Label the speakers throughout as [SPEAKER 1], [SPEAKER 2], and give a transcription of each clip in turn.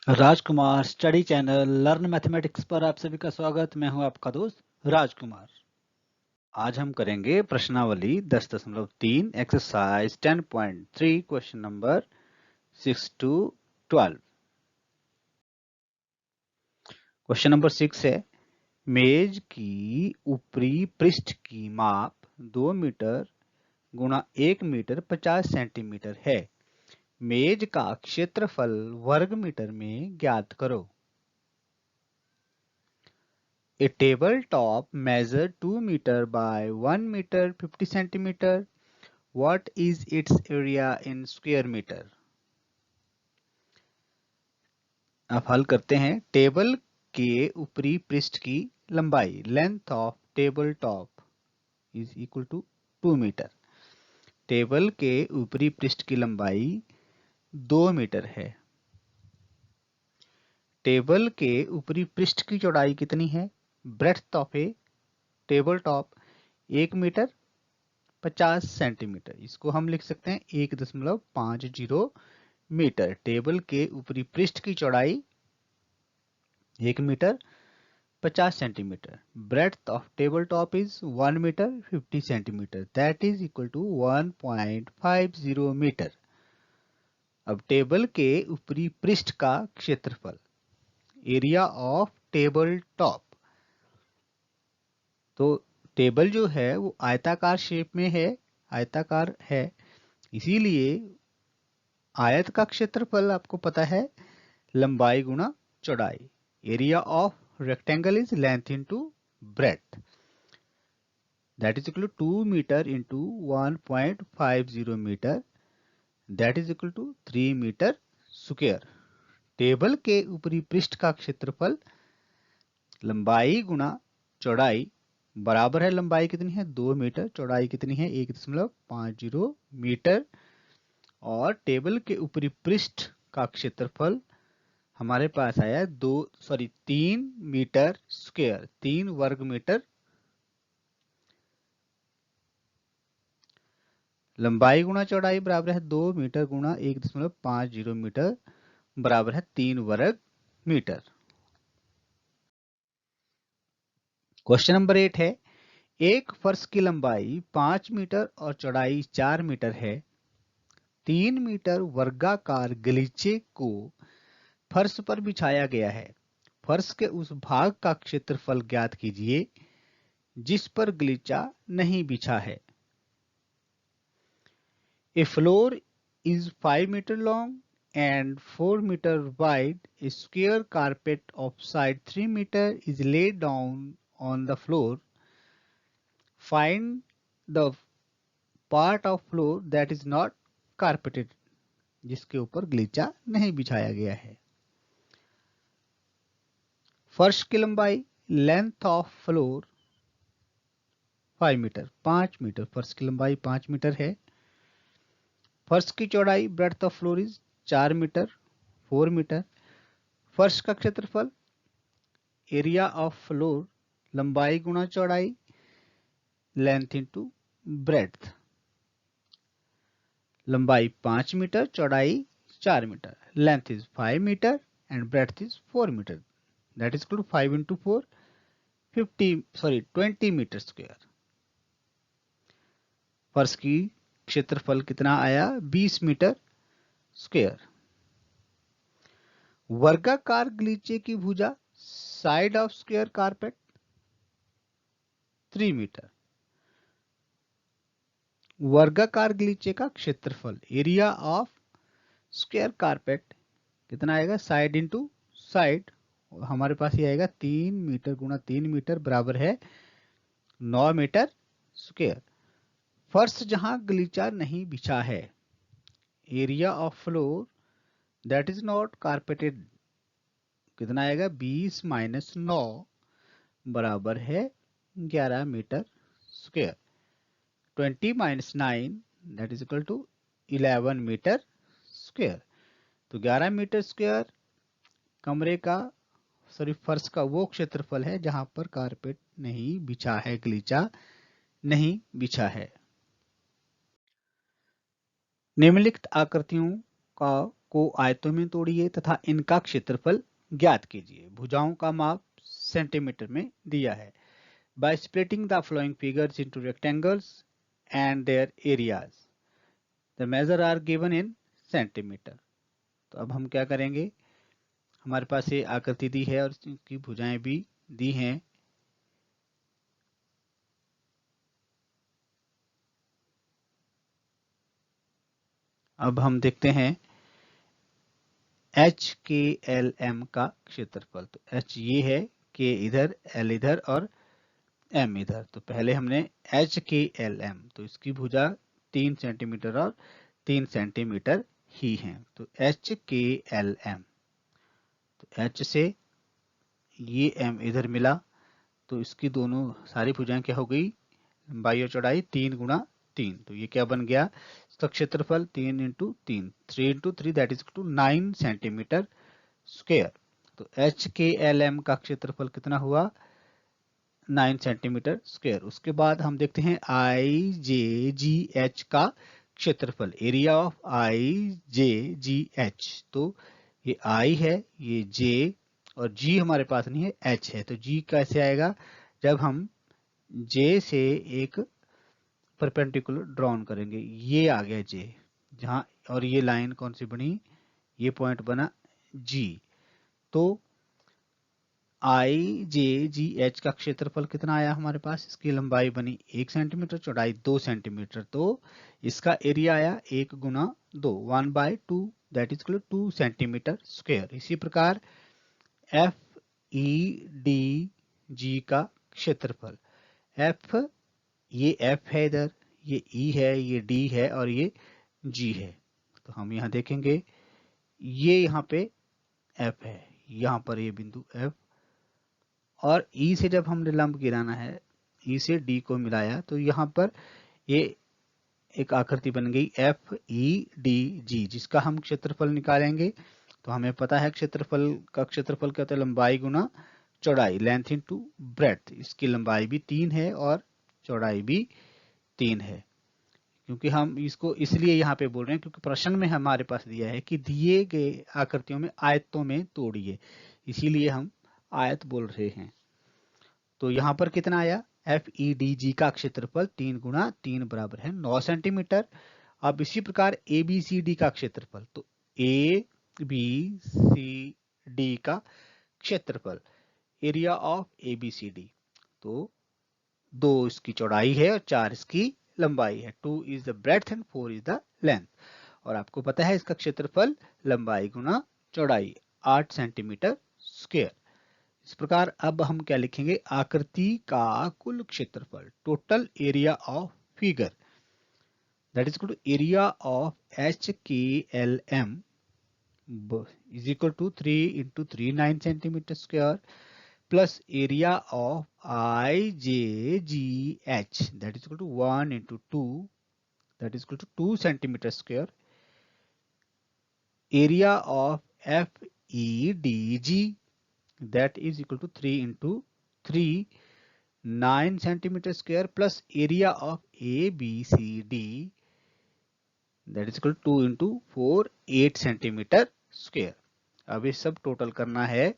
[SPEAKER 1] राजकुमार study channel learn mathematics पर आप सभी का स्वागत। मैं हूं आपका दोस्त राजकुमार। आज हम करेंगे प्रश्नावली 10.3 exercise 10.3 question number 6 to 12। Question number 6 है, मेज की ऊपरी पृष्ठ की माप 2 मीटर गुणा 1 मीटर 50 सेंटीमीटर है। मेज का क्षेत्रफल वर्ग मीटर में ज्ञात करो। A tabletop measures 2 meter by 1 meter 50 centimeter. What is its area in square meter? अब हल करते हैं। टेबल के ऊपरी पृष्ठ की लंबाई length of table top is equal to 2 metre. Table के ऊपरी पृष्ठ की लंबाई 2 मीटर है। टेबल के ऊपरी पृष्ठ की चौड़ाई कितनी है? Breadth of a table top 1 metre 50 centimetre. इसको हम लिख सकते हैं 1.50 मीटर। टेबल के ऊपरी पृष्ठ की चौड़ाई 1 metre 50 centimetre. Breadth of table top is 1 metre 50 centimetre, that is equal to 1.50 metre. अब टेबल के ऊपरी पृष्ठ का क्षेत्रफल, एरिया ऑफ टेबल टॉप। तो टेबल जो है वो आयताकार शेप में है, आयताकार है, इसीलिए आयत का क्षेत्रफल आपको पता है लंबाई गुणा चौड़ाई। Area of rectangle is length into breadth, that is equal to 2 metre into 1.50 metre, that is equal to 3 metre square. Table के ऊपरी पृष्ठ का क्षेत्रफल लंबाई गुणा चौड़ाई बराबर है, लंबाई कितनी है 2 मीटर, चौड़ाई कितनी है 1.50 मीटर, और टेबल के ऊपरी पृष्ठ का क्षेत्रफल हमारे पास आया 3 मीटर स्क्वायर, 3 वर्ग मीटर। लंबाई गुणा चौड़ाई बराबर है 2 मीटर गुणा 1.50 मीटर बराबर है 3 वर्ग मीटर। क्वेश्चन नंबर 8 है, एक फर्श की लंबाई 5 मीटर और चौड़ाई 4 मीटर है। 3 मीटर वर्गाकार गलीचे को फर्श पर बिछाया गया है। फर्श के उस भाग का क्षेत्रफल ज्ञात कीजिए जिस पर गलीचा नहीं बिछा है। A floor is 5 meter long and 4 meter wide. A square carpet of side 3 meter is laid down on the floor. Find the part of floor that is not carpeted, जिसके ऊपर गलीचा नहीं बिछाया गया है। फर्श की लंबाई length of floor 5 metre, 5 metre, फर्श की लंबाई 5 मीटर है। फर्श की चौड़ाई breadth of floor is 4 metre, 4 metre. फर्श का क्षेत्रफल एरिया ऑफ फ्लोर लंबाई गुणा चौड़ाई लेंथ इंटू ब्रेड्थ। लंबाई 5 मीटर, चौड़ाई 4 metre, length is 5 metre and breadth is 4 metre, that is equal to 5 into 4 20 metre square. फर्श की क्षेत्रफल कितना आया 20 मीटर स्क्वायर। वर्गाकार गलीचे की भुजा side of square carpet 3 metre. वर्गाकार गलीचे का क्षेत्रफल एरिया ऑफ स्क्वायर कारपेट कितना आएगा, साइड इंटू साइड, हमारे पास ये आएगा 3 मीटर गुणा 3 मीटर बराबर है 9 मीटर स्क्वायर। फर्श जहां गलीचा नहीं बिछा है, area of floor that is not carpeted, कितना आएगा 20 माइनस 9 बराबर है 11 metre square. 20 minus 9 that is equal to 11 metre square. तो 11 मीटर स्क्वायर कमरे का फर्श का वो क्षेत्रफल है जहां पर कारपेट नहीं बिछा है, गलीचा नहीं बिछा है। निम्नलिखित आकृतियों का को आयतों में तोड़िए तथा इनका क्षेत्रफल ज्ञात कीजिए। भुजाओं का माप सेंटीमीटर में दिया है। By splitting the following figures into rectangles and their areas, the measure are given in centimeter. तो अब हम क्या करेंगे, हमारे पास ये आकृति दी है और इसकी भुजाएं भी दी हैं। अब हम देखते हैं एच के एल एम का क्षेत्रफल। तो एच ये है, के इधर, एल इधर और एम इधर। तो पहले हमने एच के एल एम, तो इसकी भुजा 3 सेंटीमीटर और 3 सेंटीमीटर ही हैं। तो एच के एल एम, तो एच से ये एम इधर मिला, तो इसकी दोनों सारी भुजाएं क्या हो गई, लंबाई और चौड़ाई 3 गुणा 3। तो ये क्या बन गया, इसका क्षेत्रफल 3 into 3, 3 into 3 that is to 9 centimetre square. तो एच के एल एम का क्षेत्रफल कितना हुआ, 9 सेंटीमीटर स्क्वायर। उसके बाद हम देखते हैं आई जे जी एच का क्षेत्रफल, area of I J ji H. तो ये आई है, ये जे और जी हमारे पास नहीं है, एच है। तो जी कैसे आएगा, जब हम जे से एक परपेंडिकुलर ड्रॉन करेंगे, ये आ गया जे, जहां और ये लाइन कौन सी बनी, ये पॉइंट बना जी। तो आई जे जी एच का क्षेत्रफल कितना आया हमारे पास, इसकी लंबाई बनी 1 सेंटीमीटर, चौड़ाई 2 सेंटीमीटर। तो इसका एरिया आया 1 गुना 2, 1/2 दैट इज 2 सेंटीमीटर स्क्वायर। इसी प्रकार एफ ई डी जी का क्षेत्रफल, एफ, ये एफ है इधर, ये ई है, ये डी है और ये जी है। तो हम यहाँ देखेंगे, ये यहाँ पे एफ है, यहाँ पर ये बिंदु एफ, और ई से जब हमने लंब गिराना है, ई से डी को मिलाया, तो यहाँ पर ये एक आकृति बन गई एफ ई डी जी, जिसका हम क्षेत्रफल निकालेंगे। तो हमें पता है क्षेत्रफल का क्षेत्रफल क्या होता है, लंबाई गुना चौड़ाई, लेंथ इनटू ब्रेड्थ। इसकी लंबाई भी 3 है और चौड़ाई भी 3 है। क्योंकि हम इसको इसलिए यहाँ पे बोल रहे हैं क्योंकि प्रश्न में हमारे पास दिया है कि दिए गए आकृतियों में आयतों में तोड़िए, इसीलिए हम आयत बोल रहे हैं। तो यहाँ पर कितना आया, एफ ई डी जी का क्षेत्रफल 3 गुणा 3 बराबर है 9 सेंटीमीटर। अब इसी प्रकार ए बी सी डी का क्षेत्रफल, तो ए बी सी डी का क्षेत्रफल, area of A B C D, तो 2 इसकी चौड़ाई है और 4 इसकी लंबाई है। 2 is the breadth and 4 is the length. और आपको पता है इसका क्षेत्रफल लंबाई गुना चौड़ाई 8 सेंटीमीटर स्क्वायर। इस प्रकार अब हम क्या लिखेंगे, आकृति का कुल क्षेत्रफल, total area of figure, that is equal to area of H K L M is equal to 3 into 3 9 centimetre square plus area of IJGH, that is equal to 1 into 2, that is equal to 2 centimeter square. Area of FEDG, that is equal to 3 into 3, 9 centimeter square plus area of ABCD, that is equal to 2 into 4, 8 centimeter square. अब ये सब total करना है,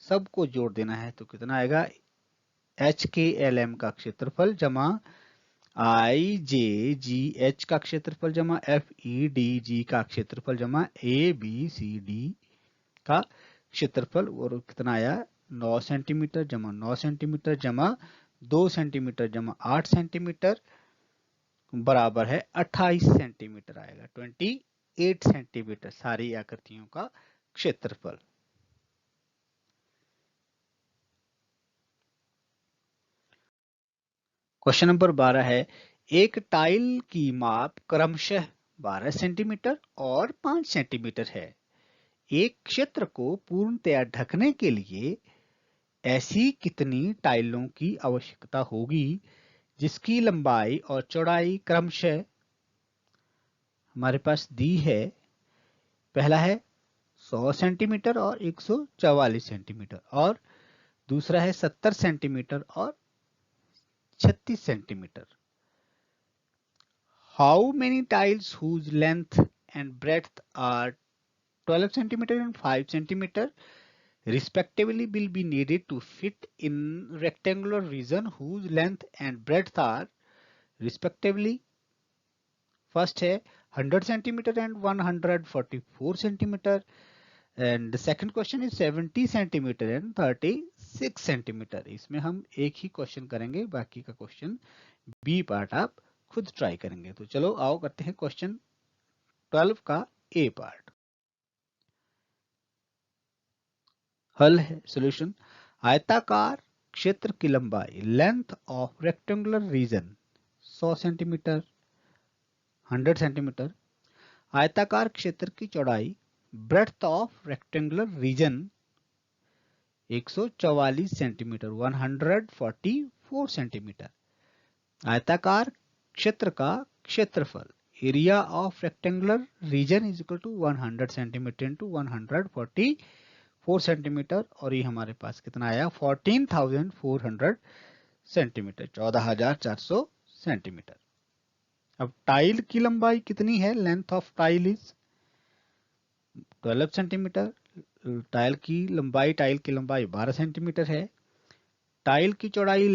[SPEAKER 1] सबको जोड़ देना है, तो कितना आएगा, एच के एल एम का क्षेत्रफल जमा आई जे जी एच का क्षेत्रफल जमा एफ ई डी जी का क्षेत्रफल जमा ए बी सी डी का क्षेत्रफल, और कितना आया 9 सेंटीमीटर जमा 9 सेंटीमीटर जमा 2 सेंटीमीटर जमा 8 सेंटीमीटर बराबर है 28 सेंटीमीटर आएगा, 28 सेंटीमीटर सारी आकृतियों का क्षेत्रफल। क्वेश्चन नंबर 12 है, एक टाइल की माप क्रमशः 12 सेंटीमीटर और 5 सेंटीमीटर है। एक क्षेत्र को पूर्णतया ढकने के लिए ऐसी कितनी टाइलों की आवश्यकता होगी जिसकी लंबाई और चौड़ाई क्रमशः हमारे पास दी है। पहला है 100 सेंटीमीटर और 144 सेंटीमीटर, और दूसरा है 70 सेंटीमीटर और 36 centimetre. How many tiles whose length and breadth are 12 centimeter and 5 centimeter respectively will be needed to fit in rectangular region whose length and breadth are respectively first है 100 centimeter and 144 centimeter and the second question is 70 centimeter and 36 centimeter. इसमें हम एक ही question करेंगे, बाकी का question B part आप खुद try करेंगे। तो चलो आओ करते हैं क्वेश्चन 12 का ए पार्ट। हल है सॉल्यूशन। आयताकार क्षेत्र की लंबाई length of rectangular region 100 centimetre 100 centimetre. आयताकार क्षेत्र की चौड़ाई breadth of rectangular region 144 centimetre 144 centimetre. आयताकार क्षेत्र का क्षेत्रफल area of rectangular region is equal to 100 centimetre into 144 centimetre और ये हमारे पास कितना आया 14,400 सेंटीमीटर 14,400 सेंटीमीटर। अब टाइल की लंबाई कितनी है? Length of tile is 12 centimetre. Tile की लंबाई 12 सेंटीमीटर है। टाइल की चौड़ाई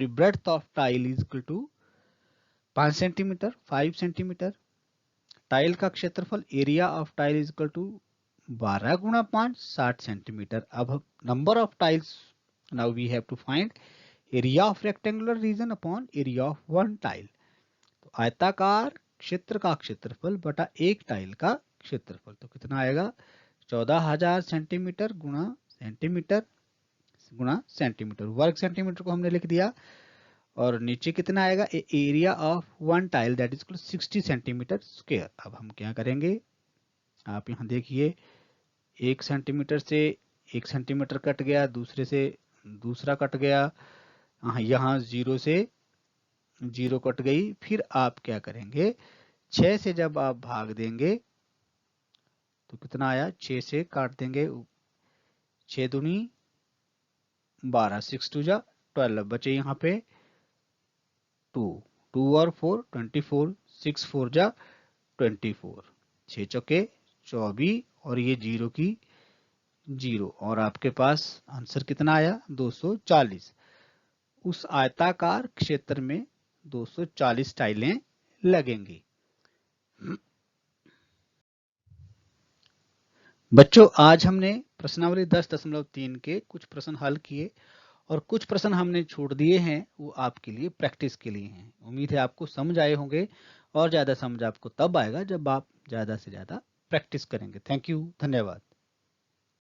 [SPEAKER 1] breadth of tile is equal to 5 centimetre 5 centimetre. Tile का क्षेत्रफल area of tile is equal to 12 गुणा 5 60 सेंटीमीटर। अब number of tiles now we have to find area of rectangular region upon area of one tile. तो आयताकार क्षेत्र का क्षेत्रफल बटा एक टाइल का क्षेत्रफल तो कितना आएगा 14,000 सेंटीमीटर गुणा सेंटीमीटर वर्ग सेंटीमीटर को हमने लिख दिया और नीचे कितना आएगा area of one tile that is 60 centimetre square. अब हम क्या करेंगे आप यहाँ देखिए 1 सेंटीमीटर से 1 सेंटीमीटर कट गया, दूसरे से दूसरा कट गया, यहाँ 0 से 0 कट गई। फिर आप क्या करेंगे 6 से जब आप भाग देंगे तो कितना आया 6 से काट देंगे 6 दूनी 12 6 2 जा 12 बचे यहाँ पे 2 और 4 24 6 4 जा 24 6 चौके 24 और ये 0 की 0 और आपके पास आंसर कितना आया 240। उस आयताकार क्षेत्र में 240 टाइलें लगेंगी। बच्चों आज हमने प्रश्नावली 10.3 के कुछ प्रश्न हल किए और कुछ प्रश्न हमने छोड़ दिए हैं, वो आपके लिए प्रैक्टिस के लिए हैं। उम्मीद है आपको समझ आए होंगे और ज़्यादा समझ आपको तब आएगा जब आप ज़्यादा से ज़्यादा प्रैक्टिस करेंगे। थैंक यू, धन्यवाद।